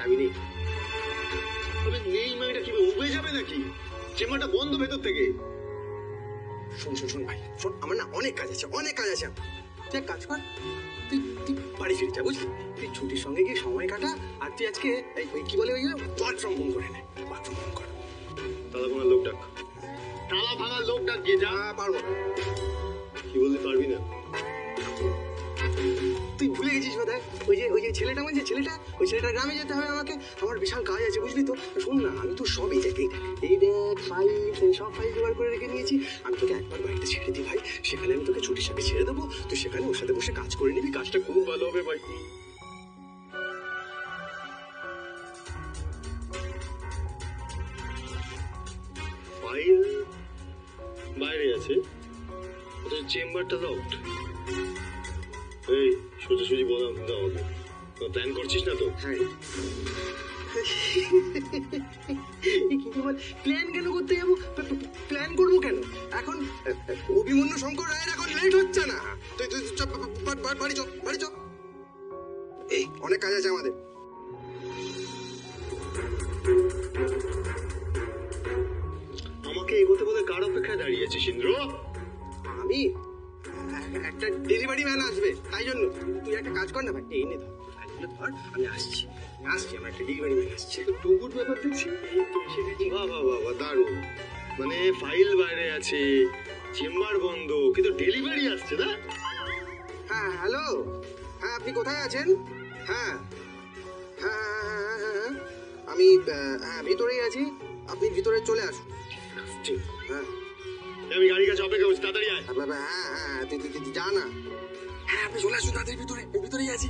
চাবি নেই। তবে নেই মানে এটা কি উবে যাবে নাকি? চেম্বারটা বন্ধ ভেতর থেকে। শোন শোন শোন ভাই, শোন, আমার না অনেক কাজ আছে, অনেক কাজ আছে। তুই এক কাজ কর, তুই বাড়ি ফিরে যা, বুঝলি? তুই ছুটির সঙ্গে গিয়ে সময় কাটা, আর তুই আজকে কি বলে ওই ওয়ার্ক ফ্রম হোম করে নে। ওয়ার্ক ফ্রম হোম কর। তালা ভাঙার লোক ডাক, তালা ভাঙার লোক ডাক গিয়ে যা। পারবো। কি বলতে পারবি না? তুই ভুলে গেছিস বোধ হয়, ওই যে ছেলেটা, মানে যে ছেলেটা, ওই ছেলেটার গ্রামে যেতে হবে আমাকে। আমার বিশাল কাজ আছে, বুঝলি তো? শোন না, আমি তো সবই দেখি, এই দেখ ফাইল, সব ফাইল জোগাড় করে রেখে নিয়েছি। আমি তোকে একবার বাড়িতে ছেড়ে দিই ভাই, সেখানে আমি তোকে ছুটির সাথে ছেড়ে দেবো। তুই সেখানে ওর সাথে বসে কাজ করে নিবি, কাজটা খুব ভালো হবে ভাই। ফাইল বাইরে আছে, চেম্বারটা লকড। এই সোজাসুজি বল আমাকে, প্ল্যান করছিস না তো? হ্যাঁ। প্ল্যান কেন করতে যাবো? প্ল্যান করবো কেন? এখন অভিমন্যু শঙ্কর রায়ের এখন লেট হচ্ছে না। তুই বাড়ি চ, বাড়ি চ। এই অনেক কাজ আছে আমাদের। আমাকে এগোতে বলে কার অপেক্ষায় দাঁড়িয়েছিস ইন্দ্র? আমি একটা ডেলিভারি ম্যান আসবে, তাই জন্য। তুই একটা কাজ কর না ভাই, এই নে ধর, ধর, আমি আসছি, আমার একটা ডেলিভারি ম্যান আসছে। তো গুড ব্যাপার দেখছি, বাহ বাহ বাহ, দারুণ। মানে ফাইল বাইরে আছে, চেম্বার বন্ধ, কিন্তু ডেলিভারি আসছে না? হ্যাঁ হ্যালো, হ্যাঁ আপনি কোথায় আছেন? হ্যাঁ হ্যাঁ হ্যাঁ হ্যাঁ, আমি ভিতরেই আছি, আপনি ভিতরে চলে আসুন। ঠিক, হ্যাঁ আমি গাড়ির কাছে অপেক্ষা করছি, তাড়াতাড়ি আয়। হ্যাঁ হ্যাঁ, তুই যা না। হ্যাঁ আপনি চলে আসুন তাদের ভিতরে, ভিতরেই আছি।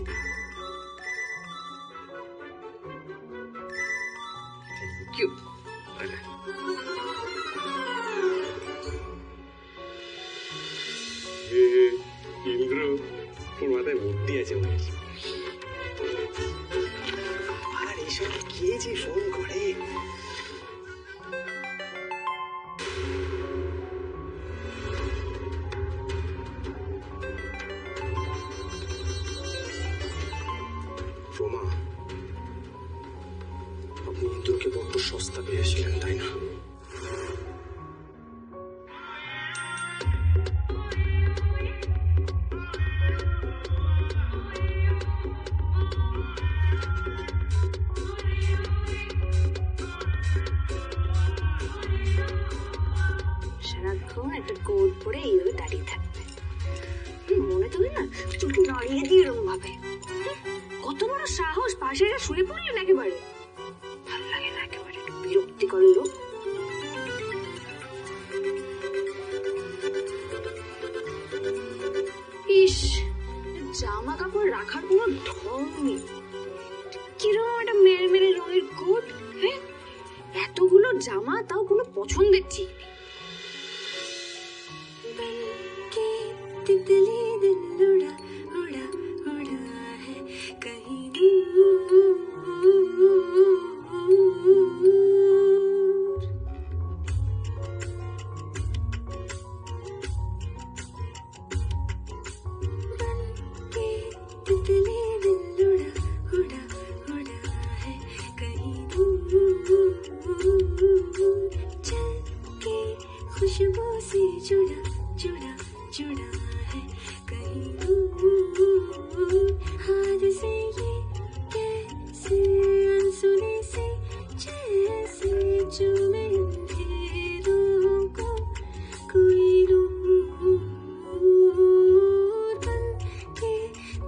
ইন্দ্র, তোর মাথায় বুদ্ধি আছে মনে হয়। আর এসব কে যে ফোন করে? রোমা, আপনি ইন্দ্রকে বড্ড সস্তা পেয়েছিলেন, তাই না? সারাক্ষণ একটা কোট পরে এইভাবে দাঁড়িয়ে থাকবে, মনে তো না চুলকে নড়িয়ে দিয়ে এরকম ভাবে। কত বড় সাহস, পাশে শুয়ে পড়লেন একেবারে। ভালো লাগে না, একেবারে বিরক্তিকর লোক। ইস, জামা কাপড় রাখার কোনো ঢং নেই। কিরকম একটা মেরে মেরে রঙের কোট, হ্যাঁ এতগুলো জামা, তাও কোনো পছন্দের ঠিক নেই। तितली दिल उड़ा उड़ा उड़ा है कहीं दूर। तितली दिल उड़ा उड़ा उड़ा है कहीं दूर, चल के खुशबू से जुड़ा जुड़ा जुड़ा है कहीं दूर। हाथ से ये कैसे अनसुने से जैसे चूमे अंधेरों को कोई नूर बन के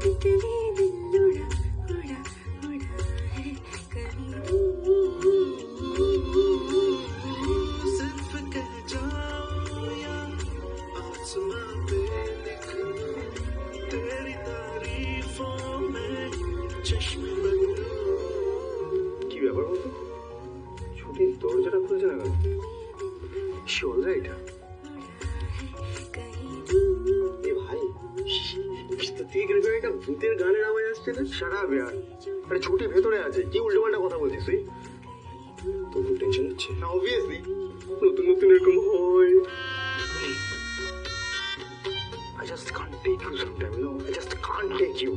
तितली दिल उड़ा उड़ा उड़ा है कहीं दूर। सिर्फ कह जाओ या आसमां पे लिख दूं तेरी तारीफों में चश्मे बन दूं। কি ব্যাপার বলতো? ছুটির দরজাটা খুলছে না কেন? সে অলরাইট। এ ভাই, ভিতর থেকে কিরকম একটা ভূতের গানের আওয়াজ আসছে না? সারা বিয়ার, আরে ছুটি ভেতরে আছে, কি উল্টোপাল্টা কথা বলছিস তুই? তোর খুব টেনশন হচ্ছে না? অবভিয়াসলি, নতুন নতুন এরকম হয়। I just can't take you sometime, you know? I just can't take you.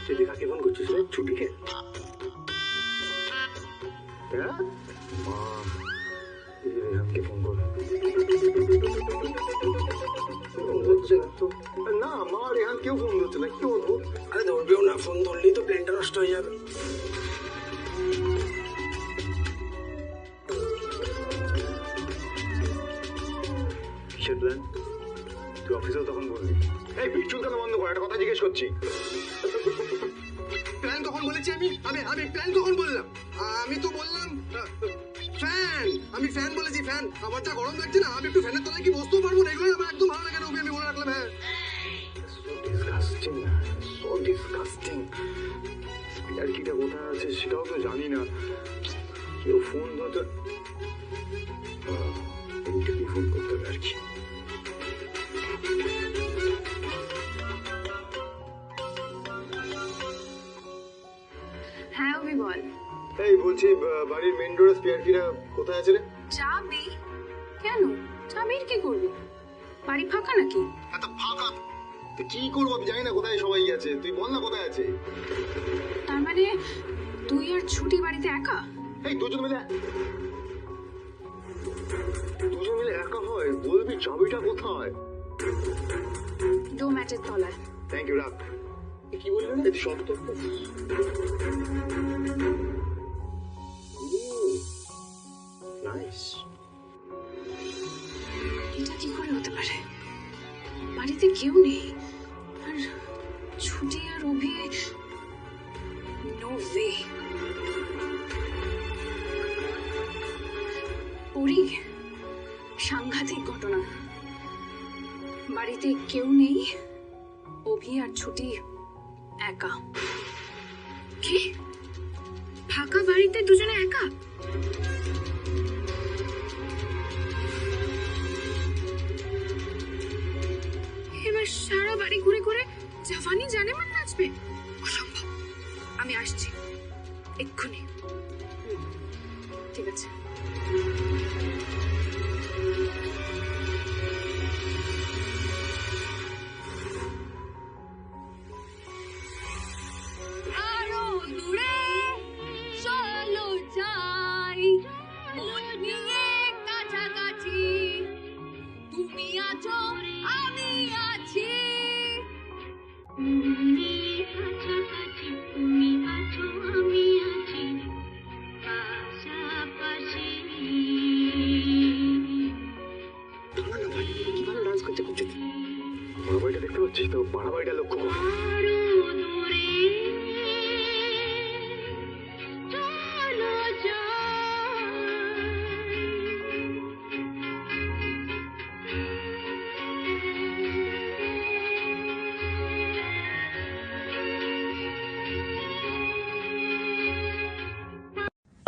তুই কাকে ফোন করছিস রে? ছুটিকে? হ্যাঁ? মা, এই রেহানকে ফোন কর। হচ্ছে না তো। না মা, রেহান কেউ ফোন করছে না, কি বলবো? আরে ধরবেও না, ফোন ধরলেই তো প্ল্যানটা নষ্ট হয়ে যাবে। কিসের প্ল্যান? তুই অফিসেও তখন বলবি। এই বিচুল কেন বন্ধ কর, একটা কথা জিজ্ঞেস করছি। প্ল্যান কখন বলেছি আমি? আমি প্ল্যান কখন বললাম? আমি তো বললাম ফ্যান। আমি ফ্যান বলেছি, ফ্যান। আমার যা গরম লাগছে না, আমি একটু ফ্যানের তলায় কি বসতেও পারবো না? এগুলো আমার একদম ভালো লাগে না, ওকে আমি বলে রাখলাম। হ্যাঁ, সো ডিসগাস্টিং। লড়কিটা কোথায় আছে সেটাও তো জানি না। কেউ ফোন ধরতে, এইটাকে ফোন করতে হবে আর কি। হ্যাঁ অভি বল। এই বলছি, বাড়ির মেন ডোরের স্পেয়ার কিটা কোথায় আছে রে? চাবি? কেন চাবির কি করবি? বাড়ি ফাঁকা নাকি? এত ফাঁকা তো কি করবো আমি জানি না কোথায় সবাই আছে। তুই বল না কোথায় আছে। তার মানে তুই আর ছুটি বাড়িতে একা? এই দুজন মিলে একা হয়? বলবি চাবিটা কোথায়? ডোম্যাটের তলায়। থ্যাংক ইউ, রাখ। কি বললি না? এটি শব্দ। নাইস। এটা কি করে হতে পারে? বাড়িতে কেউ নেই, আর ছুটি আর অভি। No way. পরি, সাংঘাতিক ঘটনা। বাড়িতে কেউ নেই, অভি আর ছুটি একা। কি? ফাঁকা বাড়িতে দুজনে একা? এবার সারা বাড়ি ঘুরে ঘুরে জাফানি জানে মান নাচবে? অসম্ভব। আমি আসছি এক্ষুনি। ঠিক আছে। আরো দূরে চলো যাই, মন নিয়ে কাছাকাছি। তুমি আছো, আমি আছি। তুমি আছো, আমি আছি পাশাপাশি। কি ভালো ডান্স করতে করছে। বড় বাড়িটা দেখতে পাচ্ছিস তো? বড় বাড়িটা লক্ষ্য কর।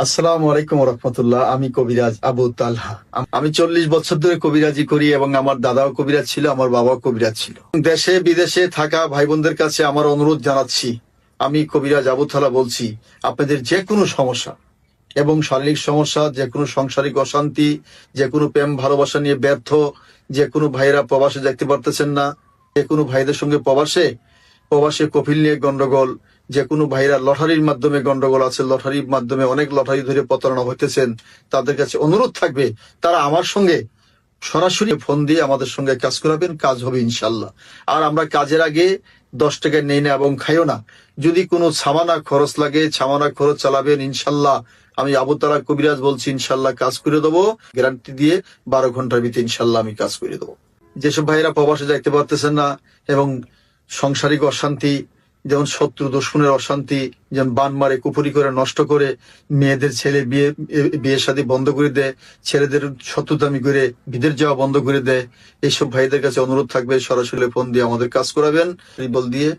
আসসালামু আলাইকুম রহমতুল্লাহ। আমি কবিরাজ আবু তালহা। আমি 40 বছর ধরে কবিরাজি করি এবং আমার দাদাও কবিরাজ ছিল, আমার বাবাও কবিরাজ ছিল। দেশে বিদেশে থাকা ভাই বোনদের কাছে আমার অনুরোধ জানাচ্ছি, আমি কবিরাজ আবু তালহা বলছি, আপনাদের যে কোনো সমস্যা এবং শারীরিক সমস্যা, যে কোনো সাংসারিক অশান্তি, যে কোনো প্রেম ভালোবাসা নিয়ে ব্যর্থ, যে কোনো ভাইরা প্রবাসে দেখতে পারতেছেন না, যে কোনো ভাইদের সঙ্গে প্রবাসে কফিল নিয়ে গন্ডগোল, যে কোনো ভাইরা লটারির মাধ্যমে গন্ডগোল আছে, লটারির মাধ্যমে অনেক লটারি ধরে প্রতারণা হইতেছেন, তাদের কাছে অনুরোধ থাকবে তারা আমার সঙ্গে সরাসরি ফোন দিয়ে আমাদের সঙ্গে কাজ করাবেন, কাজ হবে ইনশাল্লাহ। আর আমরা কাজের আগে 10 টাকা নেই না এবং খাইও না। যদি কোনো সামানা খরচ লাগে, সামানা খরচ চালাবেন ইনশাল্লাহ। আমি আবু তালহা কবিরাজ বলছি, ইনশাল্লাহ কাজ করে দেবো, গ্যারান্টি দিয়ে 12 ঘন্টার ভিতরে ইনশাল্লাহ আমি কাজ করে দেবো। যেসব ভাইরা প্রবাসে যাইতে পারতেছেন না এবং সাংসারিক অশান্তি, যেমন শত্রু দুশমনের অশান্তি, যেমন বান মারে কুপুরি করে নষ্ট করে, মেয়েদের ছেলে বিয়ে শাদী বন্ধ করে দেয়, ছেলেদের শত্রুতামি করে বিদেশ যাওয়া বন্ধ করে দেয়, এইসব ভাইদের কাছে অনুরোধ থাকবে সরাসরি ফোন দিয়ে আমাদের কাজ করাবেন, রিবল দিয়ে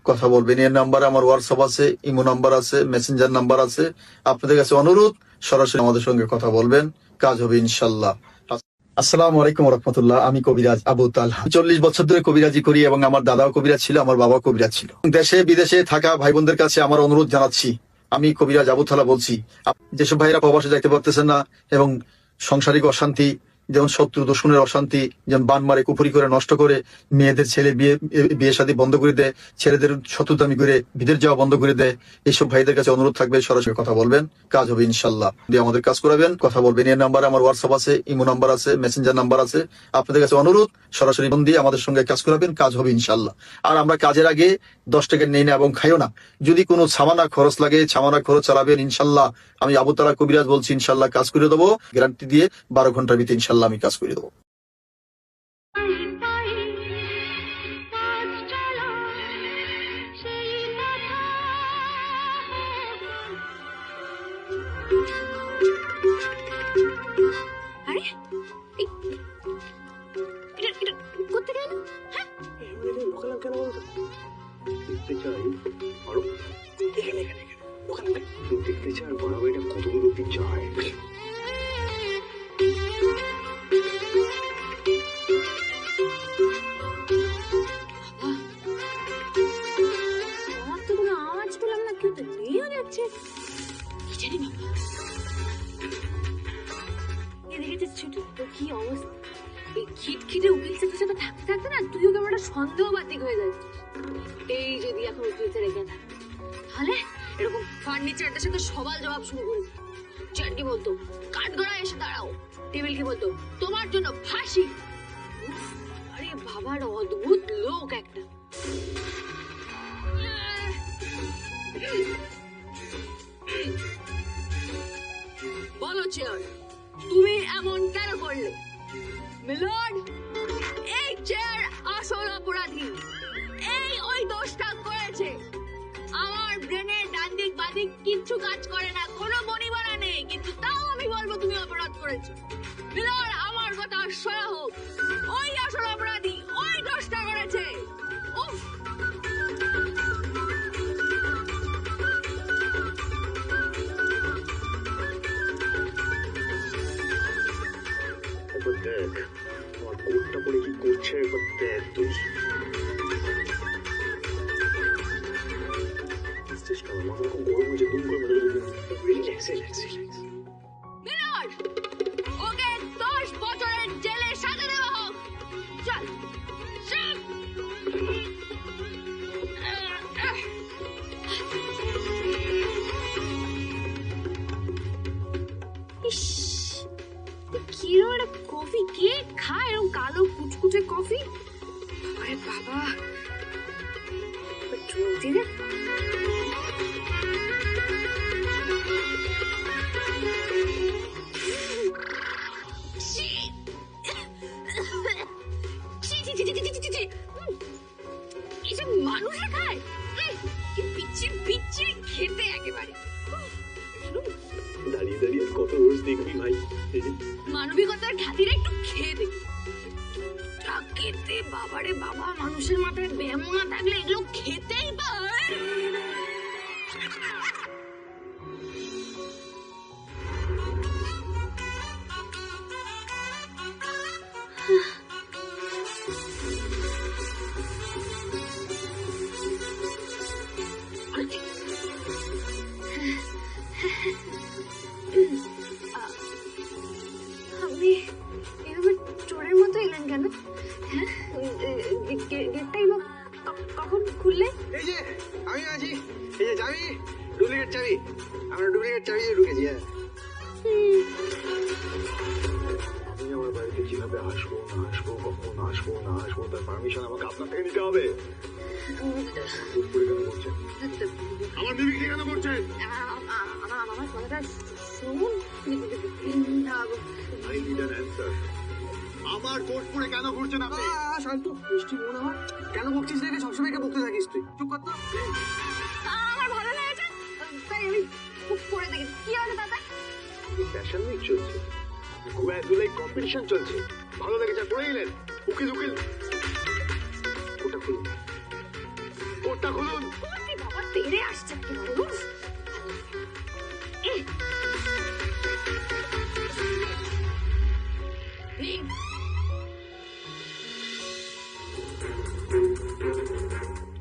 কথা বলবেন। এর নাম্বার আমার হোয়াটসঅ্যাপ আছে, ইমো নাম্বার আছে, মেসেঞ্জার নাম্বার আছে। আপনাদের কাছে অনুরোধ সরাসরি আমাদের সঙ্গে কথা বলবেন, কাজ হবে ইনশাল্লাহ। আসসালামু আলাইকুম রহমতুল্লাহ। আমি কবিরাজ আবু তালহা। 40 বছর ধরে কবিরাজি করি এবং আমার দাদাও কবিরাজ ছিল, আমার বাবাও কবিরাজ ছিল। দেশে বিদেশে থাকা ভাই বোনদের কাছে আমার অনুরোধ জানাচ্ছি, আমি কবিরাজ আবু তালহা বলছি, যেসব ভাইরা প্রবাসে যাইতে পারতেছেন না এবং সাংসারিক অশান্তি, যেমন শত্রু দূষণের অশান্তি, যেমন বান মারে কুপুরি করে নষ্ট করে, মেয়েদের ছেলে বিয়ে শাদী বন্ধ করে দেয়, ছেলেদের শত্রুতামি করে বিদেশ যাওয়া বন্ধ করে দেয়, এইসব ভাইদের কাছে অনুরোধ থাকবে সরাসরি কথা বলবেন, কাজ হবে ইনশাল্লাহ। দিয়ে আমাদের কাজ করাবেন, কথা বলবেন। এই নাম্বারে আমার হোয়াটসঅ্যাপ আছে, ইমো নাম্বার আছে, মেসেঞ্জার নাম্বার আছে। আপনাদের কাছে অনুরোধ, সরাসরি ফোন দিয়ে আমাদের সঙ্গে কাজ করাবেন, কাজ হবে ইনশাল্লাহ। আর আমরা কাজের আগে 10 টাকা নেই না এবং খাইও না। যদি কোনো সামানা খরচ লাগে, সামানা খরচ চালাবেন ইনশাল্লাহ। আমি আবু তালহা কবিরাজ বলছি, ইনশাল্লাহ কাজ করে দেবো, গ্যারান্টি দিয়ে 12 ঘন্টার ভিতরে ইনশাল্লাহ আমি কাজ করে দেবো। আরে এই- এটা করতে গেল? হ্যাঁ, ঢোকালাম কেন বলতো? দেখতে চাই আরো এখানে এখানে এখানে ওখানে দেখতে চাই বড় ভাইটা কত দূর অব্দি যায়। আমার তো কোনো আওয়াজ পেলাম না, কেউ তো নেইও যাচ্ছে। কি জানি বাবা, এদিকে ছোট তো কি অবস্থা। এই খিটখিটে উকিল সাথে সাথে থাকতে থাকতে না তুইও কেমন একটা সন্দেহবাতিক হয়ে যাচ্ছিস। এই যদি এখন উকিলতে রেখে থাক, তাহলে এরকম ফার্নিচারটার সাথে সবাল জবাব শুরু করে দিত। চেয়ারকে বলতো কাঠগড়ায় এসে দাঁড়াও, টেবিলকে বলতো তোমার জন্য ফাঁসি। উফ, আরে বাবার অদ্ভুত লোক একটা। বলো চেয়ার, তুমি এমন কেন করলে? মিলন, এই চেয়ার আসল অপরাধী। এই ওই দোষটা করেছে। আমার ব্রেনের ডান দিক বাদিক কিচ্ছু কাজ করে না, কোনো বনিবনা নেই, কিন্তু তাও আমি বলবো তুমি অপরাধ করেছো। মিলন, আমার কথা শোনা হোক, ওই আসল অপরাধী, ওই দোষটা করেছে। উফ, একবার দেখ আমার কোটটা পরে কি করছে, একবার দেখ তুই। মাথা খুব গরম হয়েছে, দুম করে মেরে দিবি। Relax relax relax. Milan, okay 10 বছরের জেলে সাজা দেওয়া হোক। চল চল। ইস, কিরম একটা কফি, কে খায় এরকম কালো কুচকুচে কফি? আরে বাবা, চুল দিয়ে এসব মানুষরা খায়? কি পিচ্ছি পিচ্ছি খেতে একেবারে। দাঁড়িয়ে দাঁড়িয়ে কত রোজ দেখবি ভাই। মানবিকতার খাতিরে একটু খেয়ে দেখি। খেতে বাবারে বাবা, মানুষের মাথায় ব্যায়াম না থাকলে এগুলো খেতেই পায়। আপনি এভাবে চোরের মতো এলেন কেন? হ্যাঁ, গেটটাই বা কখন খুললে? এই যে আমি আছি, এই যে চাবি, ডুপ্লিকেট চাবি, আমরা ডুপ্লিকেট চাবি দিয়ে ঢুকেছি। হ্যাঁ, আমি আমার বাড়িতে কিভাবে আসবো না আসবো, কখন আসবো না আসবো, তার পারমিশন আমাকে আপনার থেকে নিতে হবে। কেন করছেন? আমার মিমিক্রি কেন করছেন? আমার কথাটা শুনুন। I need an answer. আমার কোট পরে কেন ঘুরছেন আপনি? শান্ত, মিষ্টি মনে হয়। কেন বকছিস রেখে সবসময় কে বকতে থাকিস তুই? চুপ কর তো। আমার ভালো লেগেছে, তাই আমি খুব করে দেখি। কি হলো দাদা? ফ্যাশন উইক চলছে, ঘুরায় ধুলাই কম্পিটিশন চলছে, ভালো লেগেছে করে এলেন। উকিল উকিল, কোটটা খুলুন, কোটটা খুলুন। কি বাবা, তেড়ে আসছে কি বলুন।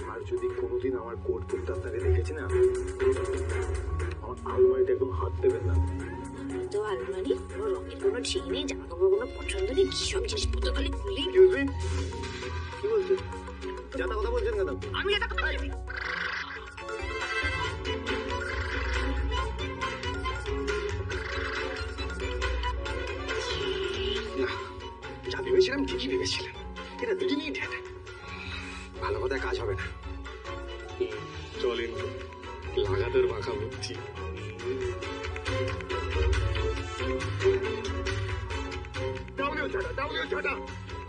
আর যদি কোনোদিন আমার কোট পরতে আপনাকে দেখেছি না, আমার আলমারিতে একদম হাত দেবেন না। তো আলমারি, কোনো রঙের কোনো ঠিক নেই, জামা কাপড় কোনো পছন্দ নেই, কি সব জিনিসপত্র খালি খুলেই কি বলছো? যাতা কথা বলছেন কেন? আমি এটা কথা বলবি। না, যা ভেবেছিলাম ঠিকই ভেবেছিলাম। এটা দুজনেই ঢেট। ভালো কথা কাজ হবে না। চলেন লাগা তোর মাখা বুদ্ধি।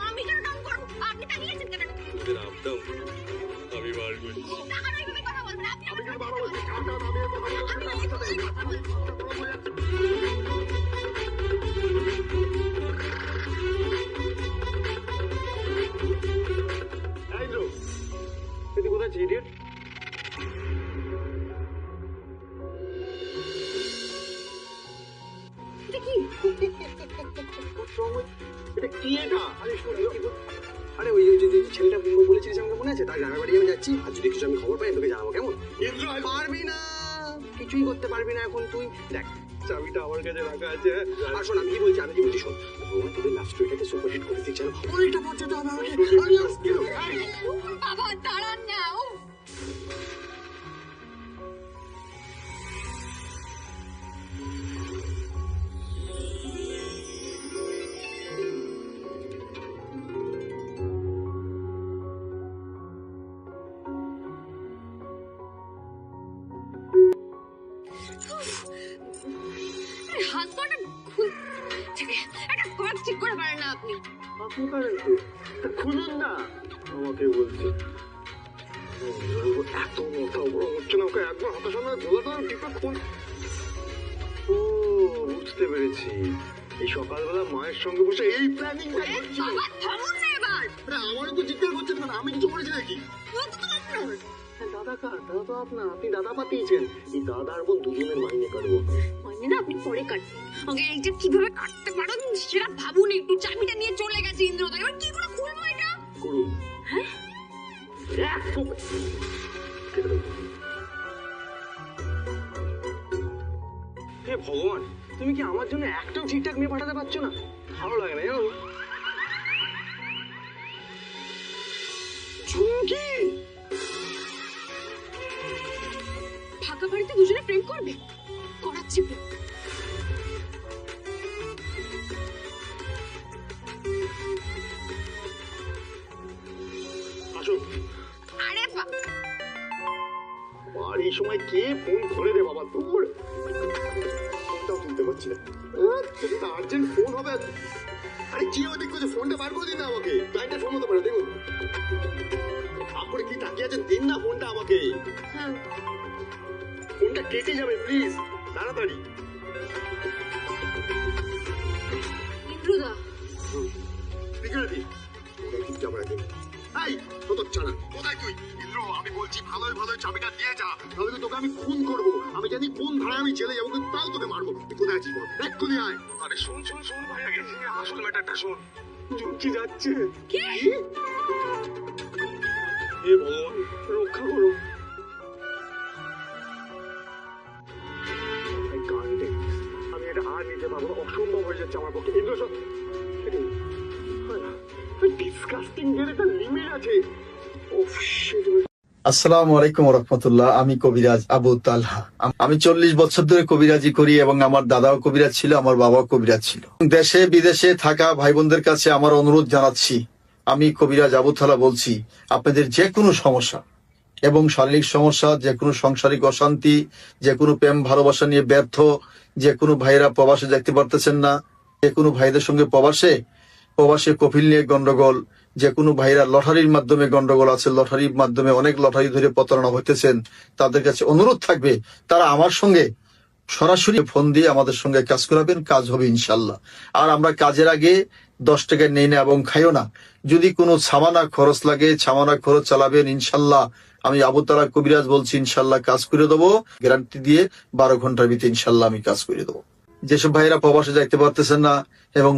আমি কেন ডাউন করবো? আপনি তাকিয়েছেন কেন? তোদের আপদাম আমি বার করছি। টাকা নয়, তুমি কথা বলবেন। আপনি আমি কেন বাবা বলছি? কাটা আমি কোথায় ইডিয়ট? এটা কি? এটা কি এটা? আরে শোন, আরে ওই যে ছেলেটা বলেছিলিস আমাকে মনে আছে? তার গ্রামের বাড়ি আমি যাচ্ছি, আর যদি কিছু আমি খবর পাই তোকে জানাবো, কেমন? পারবি না, কিছুই করতে পারবি না এখন তুই। দেখ চাবিটা আমার কাছে রাখা আছে। আর শোন, আমি কি বলছি, আমি কি বলছি শোন, ভগবান তোদের লাভ স্টোরিটাকে সুপারহিট করে দিচ্ছে। অনেকটা পর্যন্ত হবে আমাকে। বাবা দাঁড়ান না। হাত পাটা একটা করার ঠিক করে পারেন না আপনি। আপনি পারেন তো? তা খুলুন না। আমাকে বলছি এত মাথা বড় হচ্ছে না, ওকে একবার হাতের সামনে ধরে তো টিপে খুন। ও বুঝতে পেরেছি, এই সকালবেলা মায়ের সঙ্গে বসে এই প্ল্যানিং বাবা থামুন না এবার। আমারও তো জিজ্ঞাসা করছেন না, আমি কিছু করেছি নাকি? ও তো তোমার প্রাণ। দাদা কার? দাদা তো আপনার, আপনি দাদা পাঠিয়েছেন। এই দাদা আর বোন দুজনের মাইনে কাটবো। মানে না আপনি পরে কাটবেন, আগে এইটা কিভাবে কাটতে পারেন সেটা ভাবুন একটু। চাবিটা নিয়ে চলে গেছে ইন্দ্রদা, এবার কি করে খুলবো এটা? করুন। হ্যাঁ হে ভগবান, তুমি কি আমার জন্য একটাও ঠিকঠাক মেয়ে পাঠাতে পারছো না? ভালো লাগে না জানো। ঝুমকি ফাঁকা বাড়িতে দুজনে প্রেম করবে? করাচ্ছি প্রেম। আসো। আরে আর এই সময় কে ফোন করে রে বাবা তোর? ফোনটাও তুলতে পারছি না। আর্জেন্ট ফোন হবে। আরে কি হবে দেখো, ফোনটা বার করে দিন না আমাকে। ক্লায়েন্টের ফোন হতে পারে, দেখুন। আপনি কি তাকিয়ে আছেন? দিন না ফোনটা আমাকে। হ্যাঁ ফোনটা কেটে যাবে, প্লিজ তাড়াতাড়ি। ইন্দ্রদা সিকিউরিটি ক্যামেরা দিন। এই কত চালা, কোথায় তুই? ইন্দ্র, আমি বলছি ভালোই ভালোই চাবিটা দিয়ে যা, তাহলে তো তোকে আমি খুন করবো। আমি জানি কোন ধারায় আমি জেলে যাবো, কিন্তু তাও তোকে মারবো। তুই কোথায় আছিস বল, এক্ষুনি আয়। আরে শোন শোন শোন ভাই, আগে আসল ম্যাটারটা শোন। চুমকি যাচ্ছে। কি? হে ভগবান, রক্ষা করো। I can't take this. আমি এটা আর নিতে পারবো না, অসম্ভব হয়ে যাচ্ছে আমার পক্ষে। ইন্দ্র ডিসকাস্টিং এর একটা লিমিট আছে। ওফ শিট। আসসালামু আলাইকুম রহমতুল্লাহ। আমি কবিরাজ আবু তালহা। আমি 40 বছর ধরে কবিরাজি করি এবং আমার দাদাও কবিরাজ ছিল, আমার বাবাও কবিরাজ ছিল। দেশে বিদেশে থাকা ভাই বোনদের কাছে আমার অনুরোধ জানাচ্ছি, আমি কবিরাজ আবু তালহা বলছি, আপনাদের যে কোনো সমস্যা এবং শারীরিক সমস্যা, যে কোনো সাংসারিক অশান্তি, যে কোনো প্রেম ভালোবাসা নিয়ে ব্যর্থ, যে কোনো ভাইরা প্রবাসে দেখতে পারতেছেন না, যে কোনো ভাইদের সঙ্গে প্রবাসে কফিল নিয়ে গন্ডগোল, যে কোনো ভাইরা লটারির মাধ্যমে গন্ডগোল আছে, লটারির মাধ্যমে অনেক লটারি ধরে প্রতারণা হইতেছেন, তাদের কাছে অনুরোধ থাকবে তারা আমার সঙ্গে সরাসরি ফোন দিয়ে আমাদের সঙ্গে কাজ করাবেন, কাজ হবে ইনশাল্লাহ। আর আমরা কাজের আগে 10 টাকা নেই না এবং খাইও না। যদি কোনো ছামানা খরচ লাগে, ছামানা খরচ চালাবেন ইনশাল্লাহ। আমি আবু তালহা কবিরাজ বলছি, ইনশাল্লাহ কাজ করে দেবো, গ্যারান্টি দিয়ে 12 ঘন্টার ভিতরে ইনশাল্লাহ আমি কাজ করে দেবো। যেসব ভাইরা প্রবাসে যাইতে পারতেছেন না এবং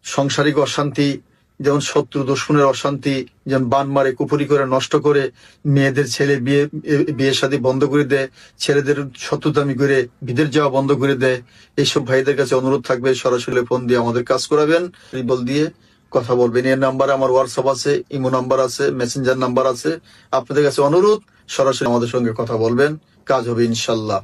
সাংসারিক অশান্তি, যেমন শত্রু দুশ্মনের অশান্তি, যেমন বান মারে কুপুরি করে নষ্ট করে, মেয়েদের ছেলে বিয়ে শাদী বন্ধ করে দেয়, ছেলেদের শত্রুতামি করে বিদেশ যাওয়া বন্ধ করে দেয়। এইসব ভাইদের কাছে অনুরোধ থাকবে, সরাসরি ফোন দিয়ে আমাদের কাজ করাবেন, বল দিয়ে কথা বলবেন। এর নাম্বারে আমার হোয়াটসঅ্যাপ আছে, ইমো নাম্বার আছে, মেসেঞ্জার নাম্বার আছে। আপনাদের কাছে অনুরোধ, সরাসরি আমাদের সঙ্গে কথা বলবেন, কাজ হবে ইনশাল্লাহ।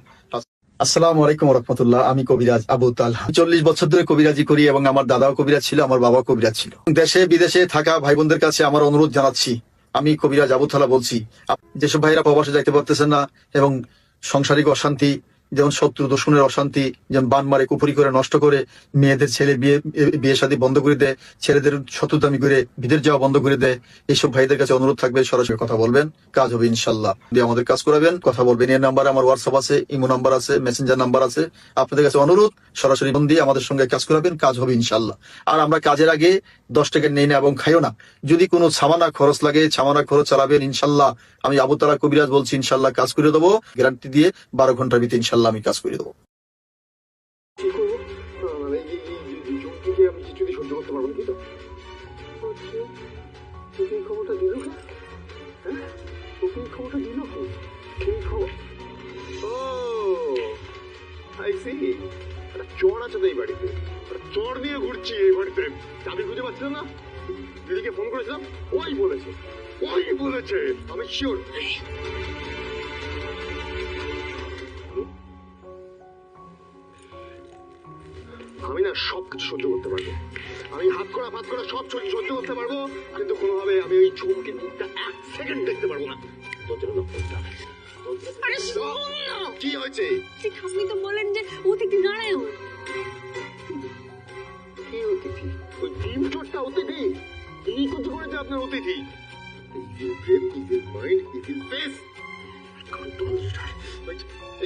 আসসালামু আলাইকুম রহমতুল্লাহ। আমি কবিরাজ আবু তালহা। 40 বছর ধরে কবিরাজি করি এবং আমার দাদাও কবিরাজ ছিল, আমার বাবাও কবিরাজ ছিল। দেশে বিদেশে থাকা ভাই বোনদের কাছে আমার অনুরোধ জানাচ্ছি, আমি কবিরাজ আবু তালহা বলছি। যেসব ভাইরা প্রবাসে যাইতে পারতেছেন না এবং সাংসারিক অশান্তি, যেমন শত্রু দুশ্মনের অশান্তি, যেমন বান মারে কুপুরি করে নষ্ট করে, মেয়েদের ছেলে বিয়ে শাদী বন্ধ করে দেয়, ছেলেদের শত্রুতামি করে বিদেশ যাওয়া বন্ধ করে দেয়। এইসব ভাইদের কাছে অনুরোধ থাকবে, সরাসরি কথা বলবেন, কাজ হবে ইনশাল্লাহ। দিয়ে আমাদের কাজ করাবেন, কথা বলবেন। এর নাম্বারে আমার হোয়াটসঅ্যাপ আছে, ইমো নাম্বার আছে, মেসেঞ্জার নাম্বার আছে। আপনাদের কাছে অনুরোধ, সরাসরি ফোন দিয়ে আমাদের সঙ্গে কাজ করাবেন, কাজ হবে ইনশাল্লাহ। আর আমরা কাজের আগে 10 টাকা নেই না এবং খাইও না। যদি কোনো সামানা খরচ লাগে, সামানা খরচ চালাবেন ইনশাল্লাহ। আমি আবু তালহা কবিরাজ বলছি, ইনশাল্লাহ কাজ করে দেবো, গ্যারান্টি দিয়ে 12 ঘন্টার ভিতরে ইনশাল্লাহ আমি কাজ করে দেবো। কি করবো? মানে এই ঝুঁকিকে আমি কিছুতেই সহ্য করতে পারবো না, কি তো? তোকে এই খবরটা দিল কে? হ্যাঁ, তোকে এই খবরটা দিল কে? কি খবর? ও, আই সি। একটা চোর আছে তো এই বাড়িতে, একটা চোর নিয়ে ঘুরছি এই বাড়িতে। আমি বুঝতে পারছিলাম না, দিদিকে ফোন করেছিলাম, ওই বলেছে, আমি শিওর। আমি না সবকিছু সহ্য করতে পারবো, আমি হাত করা পাত করা সব সহ্য করতে পারবো, কিন্তু কোনোভাবে আমি ওই ঝুমকি মুখটা 1 সেকেন্ড দেখতে পারবো না। আরে শোন না, কি হয়েছে? আপনি তো বলেন যে অতিথি নারায়ণ। কি অতিথি? ওই ডিম চোরটা অতিথি? কি করতে করেছে আপনার অতিথি?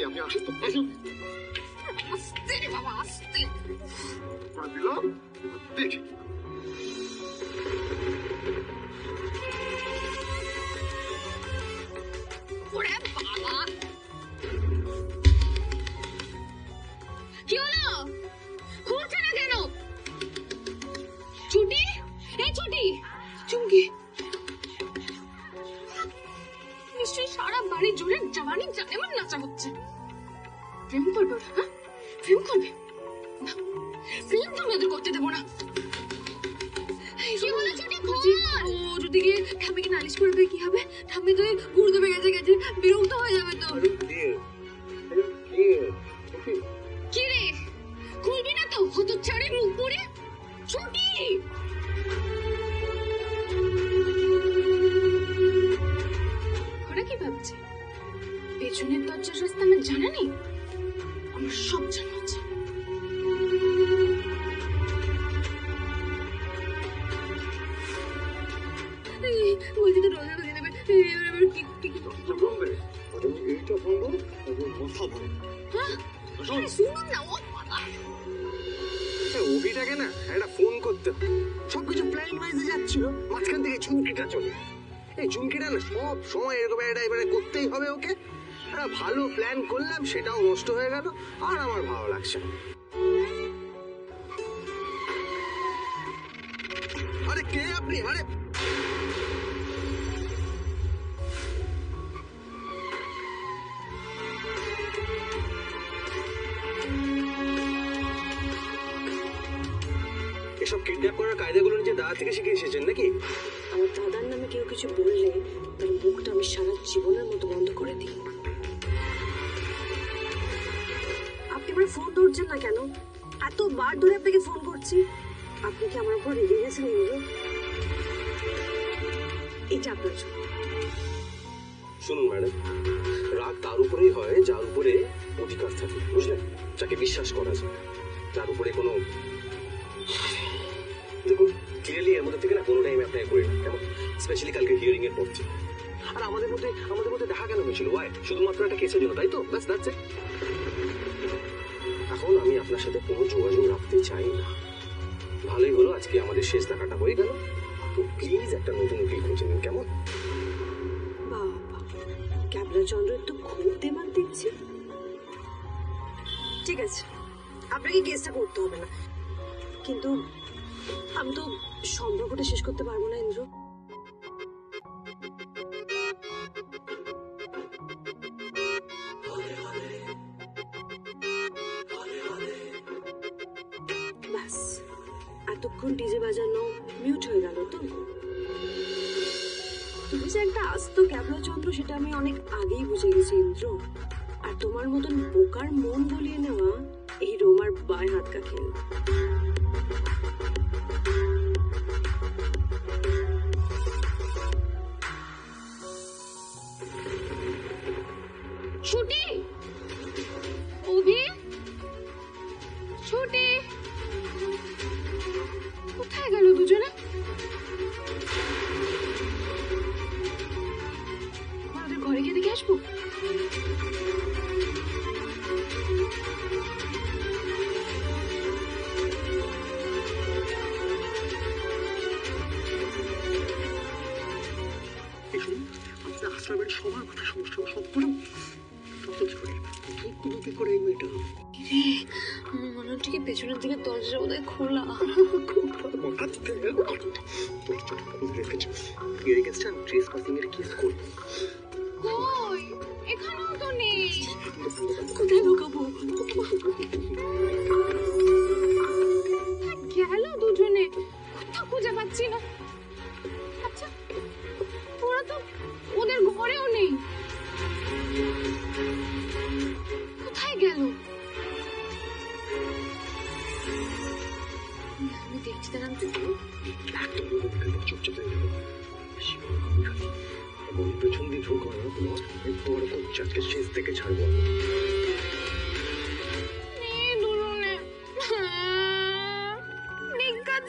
আমি আসি তো, আসুন। আস্তে রে বাবা, আস্তে। দিলাম দেখি। ওরে বাবা, কি হলো? খুলছে না কেন? ছুটি, এই ছুটি, চুমকি নিশ্চয়ই সারা বাড়ি জুড়ে জামানি জানেমান নাচা হচ্ছে। প্রেম করবে ওরা? হ্যাঁ, প্রেম করবে না, প্রেম তো আমি ওদের করতে দেবো না। কি হলো ছুটি? ও যদি গিয়ে ঠাম্মিকে নালিশ করে দেয় কি হবে? ঠাম্মি তো গুরুদেবের কাছে গেছে, বিরক্ত হয়ে যাবে তো। কি রে, খুলবি না তো? হতচ্ছাড়ি মুখ পুড়ে ছুটি। ওরা কি ভাবছে পেছনের দরজার রাস্তা আমার জানা নেই? আমার সব জানা আছে। বলছি তো দরজা ভেঙে দেবে, এবার এইটা বলবো, কথা বলো। শুনুন না, ও বাবা, অভিটাকে না একটা ফোন করতে হবে। সবকিছু প্ল্যান ওয়াইজে যাচ্ছিল, মাঝখান থেকে ঝুমকিটা চলে। এই ঝুমকিটা না সব সময় এরকম একটা এবারে করতেই হবে ওকে। একটা ভালো প্ল্যান করলাম, সেটাও নষ্ট হয়ে গেল, আর আমার ভালো লাগছে না। আরে কে আপনি? আরে এসব কিডন্যাপ করার কায়দাগুলো নিজে দাদা থেকে শিখে এসেছেন নাকি? আমার দাদার নামে কেউ কিছু বললে তার মুখটা আমি সারা জীবনের মতো বন্ধ করে দিই। আপনি আমার ফোন ধরছেন না কেন? এতবার ধরে আপনাকে ফোন করছি। আপনি কি আমার উপর রেগে গেছেন? এটা আপনার জন্য। শুনুন ম্যাডাম, রাগ তার উপরেই হয় যার উপরে অধিকার থাকে, বুঝলেন? যাকে বিশ্বাস করা যায়, যার উপরে কোনো, দেখুন ক্লিয়ারলি এর মধ্যে থেকে না কোনোটাই আমি আপনাকে করি না, কেমন? স্পেশালি কালকে হিয়ারিং এর পর থেকে। আর আমাদের মধ্যে দেখা কেন হয়েছিল? ওয়াই? শুধুমাত্র একটা কেসের জন্য, তাই তো? ব্যাস, দ্যাটস ইট। এখন আমি আপনার সাথে কোনো যোগাযোগ রাখতে চাই না। ভালোই হলো আজকে আমাদের শেষ দেখাটা হয়ে গেল। তো প্লিজ একটা নতুন উকিল খুঁজে নিন, কেমন? বাবা, ক্যাবলা চন্দ্রের তো খুব দেমান দিচ্ছে। ঠিক আছে, আপনাকে কেসটা করতে হবে না, কিন্তু আমি তো সম্পর্কটা শেষ করতে পারবো না ইন্দ্র। ব্যাস, এতক্ষণ ডিজে বাজানো মিউট হয়ে গেল তো। তুমি যে একটা আস্ত ক্যাবলা চন্দ্র সেটা আমি অনেক আগেই বুঝে গেছি ইন্দ্র। আর তোমার মতন বোকার মন বলিয়ে নেওয়া এই রোমার বায় হাত কাকে। ছুটি অভি, ছুটি কোথায় গেল দুজনে? আমাদের ঘরে গিয়ে দেখে আসবো। আপনার আশ্রমের সবার কথা সমস্যা সব করে কি করে এই মেয়েটা আমার মনে হচ্ছে কি পেছনের দিকে দরজা বোধহয় খোলা। কই, এখানেও তো নেই। কোথায় লুকাবো? গেল দুজনে, কোথাও খুঁজে পাচ্ছি না। আচ্ছা, ওরা তো ওদের ঘরেও নেই, কোথায় গেল? আমি দেখছি তারা পেছন দিয়ে ঢোক চারটে শেষ থেকে ছাড়বো।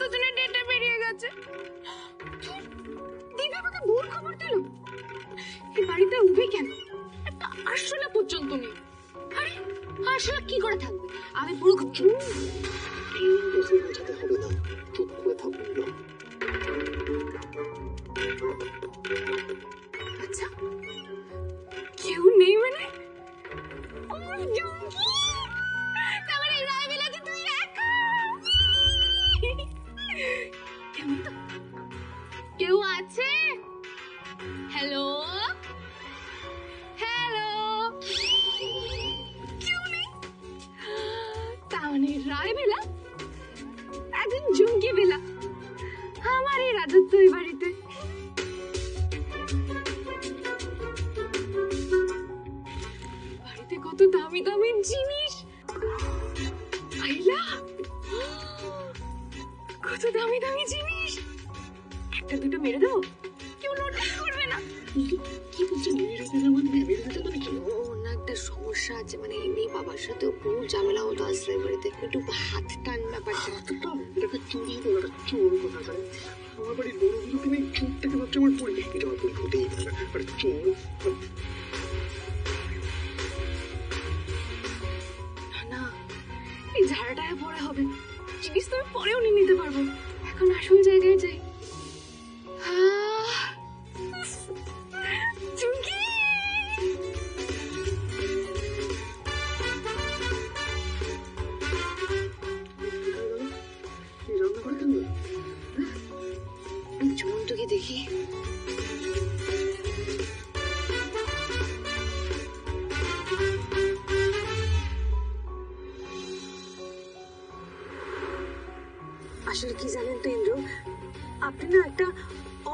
দুজনে ডেটে বেরিয়ে গেছে। দিদি আমাকে ভুল খবর দিল। এই বাড়িতে উঠে কেন? একটা আরশোলা পর্যন্ত নেই। আরে আরশোলা কি করে থাকবে? আমি পুরো বোঝাতে হবে না, চুপ করে থাকুন না। আচ্ছা, কেউ নেই মানে? ও জঙ্গি, তার মানে রায়বেলাতে তুই একা। কেউ আছে? হ্যালো হ্যালো, কেউ নেই। তার মানে রায়বেলা একজন জঙ্গি বেলা, আমার এই রাজত্ব এই বাড়িতে। বাড়িতে কত দামি দামি জিনিস। আইলা, কত দামি দামি জিনিস। একটা দুটো মেরে দাও, কেউ নোটিস করবে না। কি বলছে মেরে দিলে মানে মেরে দিতে মানে কি? না, একটা সমস্যা আছে, মানে এমনি বাবার সাথে পুরো ঝামেলা হতো আসলে বাড়িতে, একটু হাত টান ব্যাপারটা। এটাকে চুরি করে, একটা চোর কথা জানে। আমার বাড়ির বড় বড় কিনে চোরটাকে ভাবছে আমার পরি, এটা আমার পরি হতেই পারে না। আর চোর না, এই ঝাড়াটায় পরে হবে। জিনিস তো আমি পরেও নিয়ে নিতে পারবো। এখন আসল জায়গায় যাই। চুমকি, রান্না করে কেন? ঝুমটুকে দেখি। আসলে কি জানেন তো ইন্দ্র, আপনি না একটা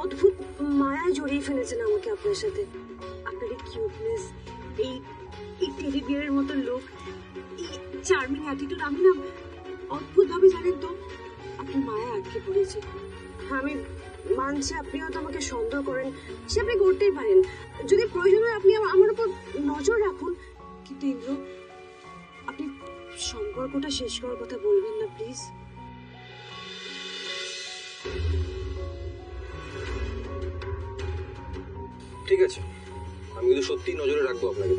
অদ্ভুত মায়ায় জড়িয়ে ফেলেছেন আমাকে আপনার সাথে। আপনার এই কিউটনেস, এই টেডি বিয়ারের মতো লোক, এই চার্মিং অ্যাটিটিউড, আমি না অদ্ভুত ভাবে জানেন তো আপনি মায়ায় আটকে পড়েছি। আমি মানছি আপনি হয়তো আমাকে সন্দেহ করেন, সে আপনি করতেই পারেন। যদি প্রয়োজন হয় আপনি আমার উপর নজর রাখুন, কিন্তু ইন্দ্র আপনি সম্পর্কটা শেষ করার কথা বলবেন না প্লিজ। ঠিক আছে, আমি কিন্তু সত্যিই নজরে রাখবো আপনাকে।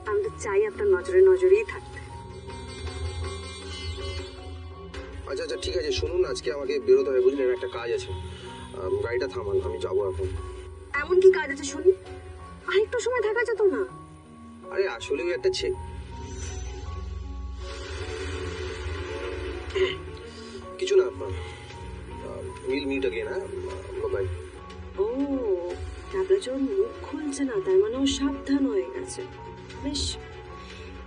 আমি তো চাই আপনার নজরে নজরেই থাকতে। আচ্ছা আচ্ছা ঠিক আছে, শুনুন, আজকে আমাকে বেরোতে হবে, বুঝলেন, একটা কাজ আছে। গাড়িটা থামান, আমি যাবো এখন। এমন কি কাজ আছে শুনি? আরেকটু সময় থাকা যেত না? আরে আসলে ওই একটা কিছু না, উইল মিট अगेन। হ্যাঁ, বাই। ও, তারপরে যখন মুখ খুলছে না, তার মানে ও সাবধান হয়ে গেছে। বেশ,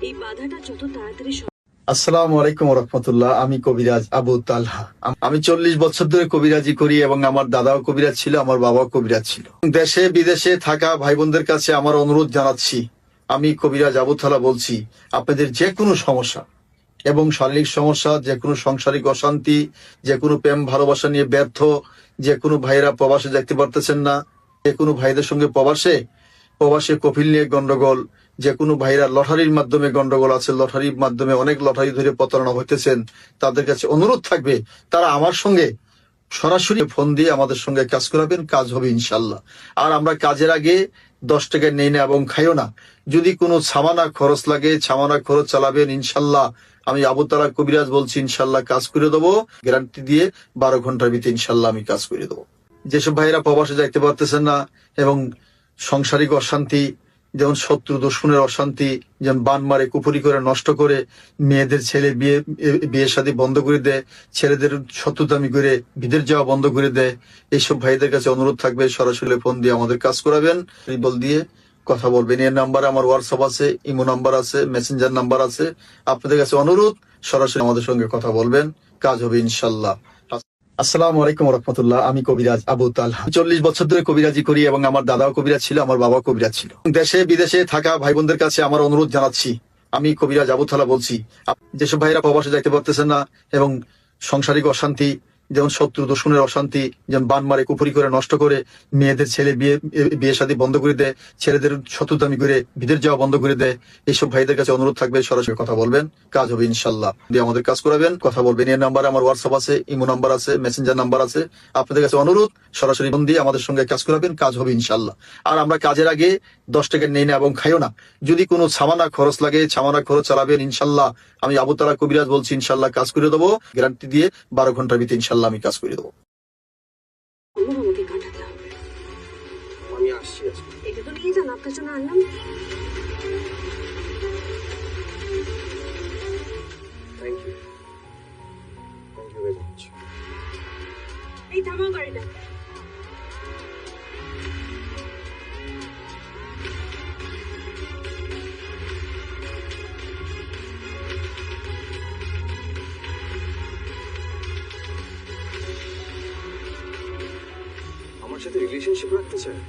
এই বাধাটা যত তাড়াতাড়ি আসসালামু আলাইকুম রহমতুল্লাহ। আমি কবিরাজ আবু তালহা। আমি 40 বছর ধরে কবিরাজি করি এবং আমার দাদাও কবিরাজ ছিল, আমার বাবাও কবিরাজ ছিল। দেশে বিদেশে থাকা ভাই বোনদের কাছে আমার অনুরোধ জানাচ্ছি, আমি কবিরাজ আবু তালহা বলছি, আপনাদের যে কোনো সমস্যা এবং শারীরিক সমস্যা, যে কোনো সাংসারিক অশান্তি, যে কোনো প্রেম ভালোবাসা নিয়ে ব্যর্থ, যে কোনো ভাইরা প্রবাসে যেতে পারতেছেন না, যে কোনো ভাইদের সঙ্গে প্রবাসে কফিল নিয়ে গন্ডগোল, যে কোনো ভাইরা লটারির মাধ্যমে গন্ডগোল আছে, লটারির মাধ্যমে অনেক লটারি ধরে প্রতারণা হইতেছেন, তাদের কাছে অনুরোধ থাকবে তারা আমার সঙ্গে সরাসরি ফোন দিয়ে আমাদের সঙ্গে কাজ করাবেন, কাজ হবে ইনশাল্লাহ। আর আমরা কাজের আগে 10 টাকা নেই না এবং খাইও না। যদি কোনো ছামানা খরচ লাগে, ছামানা খরচ চালাবেন ইনশাল্লাহ। আমি আবু তালহা কবিরাজ বলছি, ইনশাল্লাহ কাজ করে দেবো, গ্যারান্টি দিয়ে 12 ঘন্টার ভিতরে ইনশাল্লাহ আমি কাজ করে দেবো। যেসব ভাইরা প্রবাসে যাইতে পারতেছেন না এবং সাংসারিক অশান্তি, যেমন শত্রু দুশ্মনের অশান্তি, যেমন বান মারে কুপুরি করে নষ্ট করে, মেয়েদের ছেলে বিয়ে শাদী বন্ধ করে দেয়, ছেলেদের শত্রুতামি করে বিদেশ যাওয়া বন্ধ করে দেয়, এইসব ভাইদের কাছে অনুরোধ থাকবে সরাসরি ফোন দিয়ে আমাদের কাজ করাবেন, বল দিয়ে কথা বলবেন। এর নাম্বারে আমার হোয়াটসঅ্যাপ আছে, ইমো নাম্বার আছে, মেসেঞ্জার নাম্বার আছে। আপনাদের কাছে অনুরোধ, সরাসরি আমাদের সঙ্গে কথা বলবেন, কাজ হবে ইনশাল্লাহ। আসসালামু আলাইকুম রহমতুল্লাহ। আমি কবিরাজ আবু তালহা। 40 বছর ধরে কবিরাজি করি এবং আমার দাদাও কবিরাজ ছিল, আমার বাবাও কবিরাজ ছিল। দেশে বিদেশে থাকা ভাই বোনদের কাছে আমার অনুরোধ জানাচ্ছি, আমি কবিরাজ আবু তালহা বলছি, যেসব ভাইরা প্রবাসে যাইতে পারতেছেন না এবং সাংসারিক অশান্তি, যেমন শত্রু দুশ্মনের অশান্তি, যেমন বান মারে কুপুরি করে নষ্ট করে, মেয়েদের ছেলে বিয়ে শাদী বন্ধ করে দেয়, ছেলেদের শত্রুতামি করে বিদেশ যাওয়া বন্ধ করে দেয়, এইসব ভাইদের কাছে অনুরোধ থাকবে সরাসরি কথা বলবেন, কাজ হবে ইনশাল্লাহ। দিয়ে আমাদের কাজ করাবেন, কথা বলবেন। এর নাম্বারে আমার হোয়াটসঅ্যাপ আছে, ইমো নাম্বার আছে, মেসেঞ্জার নাম্বার আছে। আপনাদের কাছে অনুরোধ, সরাসরি ফোন দিয়ে আমাদের সঙ্গে কাজ করাবেন, কাজ হবে ইনশাল্লাহ। আর আমরা কাজের আগে 10 টাকা নেই না এবং খাইও না। যদি কোনো ছামানা খরচ লাগে, ছামানা খরচ চালাবেন ইনশাল্লাহ। আমি আবু তালহা কবিরাজ বলছি, ইনশাল্লাহ কাজ করে দেবো, গ্যারান্টি দিয়ে 12 ঘন্টার ভিতরে ইনশাল্লাহ আমি কাজ করে দেবো। আমাকে কাটাতে হবে। আমি আসছি। এটা তো নিয়ে যান, আপনার জন্য আনলাম। Thank you very much. এই থামাও গাড়িটা। আমার সাথে রিলেশনশিপ রাখতে চায়?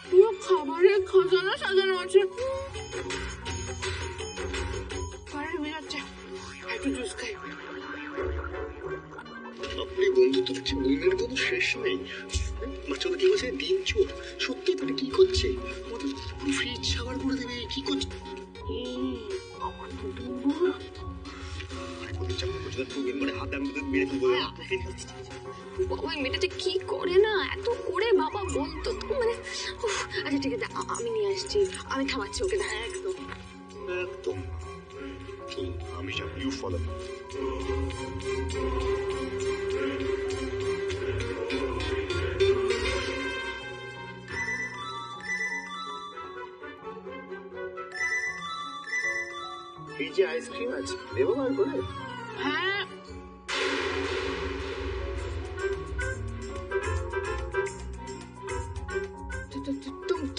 পুরো খাবারের খাজানা সাজানো আছে। পারে বেরোচ্ছে, একটু জুস খাই। আপনি বন্ধুত্ব দেখছি, উইলের কোনো শেষ নেই। বাচ্চাটা কি বলছে, দিন চোর। সত্যি তাহলে কি করছে? আমাদের ফ্রিজ সাবার করে দেবে, কি করছে? আমার তো দুর্বল। বাবা এই মেয়েটা কি করে না, এত করে বাবা বলতো তো, মানে উফ। আচ্ছা ঠিক আছে, আমি নিয়ে আসছি, আমি থামাচ্ছি ওকে। একদম একদম আমি যাব, ইউ ফলো। ফ্রিজে আইসক্রিম আছে, দেবো বার করে? হ্যাঁ।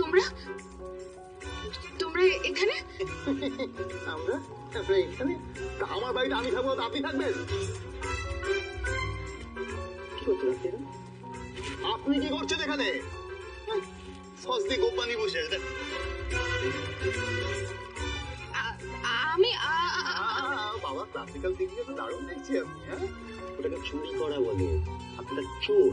তোমরা তোমরা এখানে? আমরা এখানে? আমার বাড়িতে আমি থাকবো, আপনি থাকবেন? আপনি কি করছেন এখানে? সস্তি কোম্পানি বসে আছে। আমি বাবা ক্লাসিক্যাল দিকে তো দারুণ দেখছি আপনি। হ্যাঁ, ওটাকে চুরি করা বলে। আপনারা চোর।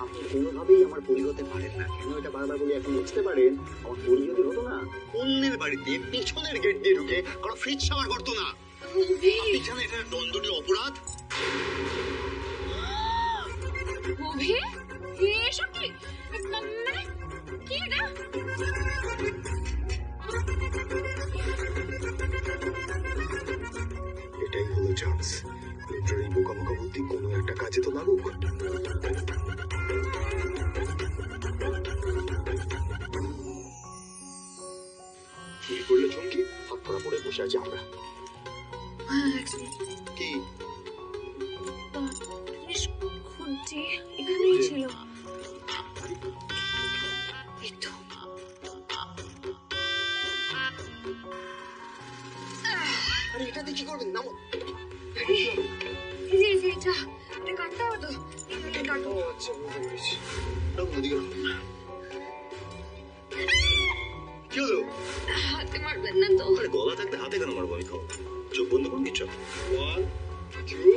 আপনি কোনোভাবেই আমার পরি হতে পারেন না। কেন এটা বারবার বলি, এখন বুঝতে পারেন? আমার পরি যদি হতো না, অন্যের বাড়িতে পিছনের গেট দিয়ে ঢুকে কারো ফ্রিজ সাবার করতো না। আপনি জানেন এটা দণ্ডনীয় অপরাধ? অভি এসব কি মানে কি এটা? এটাই হলো চান্স। রুদ্রের এই বোকামোকা বুদ্ধি কোনো একটা কাজে তো লাগুক। চুরি করলে চুমকি, হাত পড়া পড়ে বসে আছি আমরা। কি খুঁজছি, এখানেই ছিল। এই তো। আরে এটা দিয়ে কি করবেন? নামো। এই যে এটা কাটতে হবে তো, এটা কাটো। ও আচ্ছা, বুঝতে পেরেছি। নামো, ওদিকে নামো। কি হলো? হাতে মারবেন না তো? আরে গলা থাকতে হাতে কেন মারবো আমি? খাও, চোখ বন্ধ করুন কিছু। 1 2